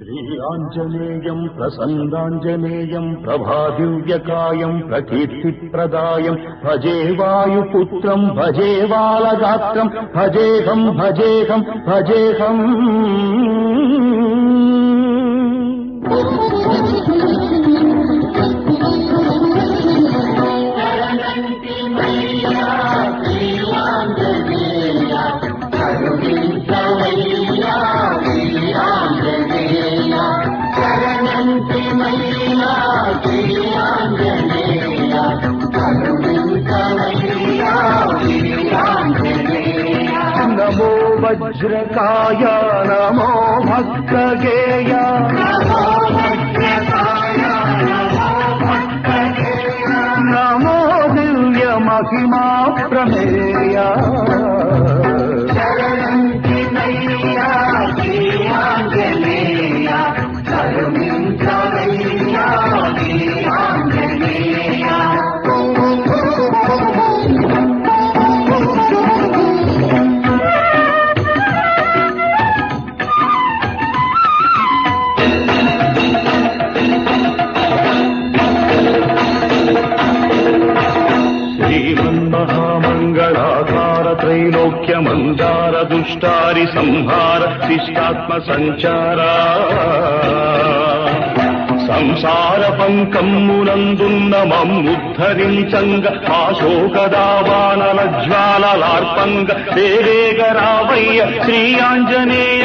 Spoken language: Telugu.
శ్రీయాంజనేయం ప్రసన్నాంజనేయం ప్రభాదివ్యకాయం ప్రకీర్తిప్రదాయం భజే వాయుపుత్రం భజే బాలగాత్రం భజేహం భజేహం భజేహం. నమో వజ్రకాయ నమో భక్తగేయ నమో దివ్య మహిమా ప్రమేయ. శ్రీమన్మహామంగళాకార త్రైలోక్యమందార దుష్టారి సంహార శిష్టాత్మ సంచార సంసార పంకమ్మునందున్న మమ్ముద్ధరించంగ ఆశోకదావానల జ్వాలలార్పంగ దేవేగరావయ్య శ్రీ ఆంజనేయ.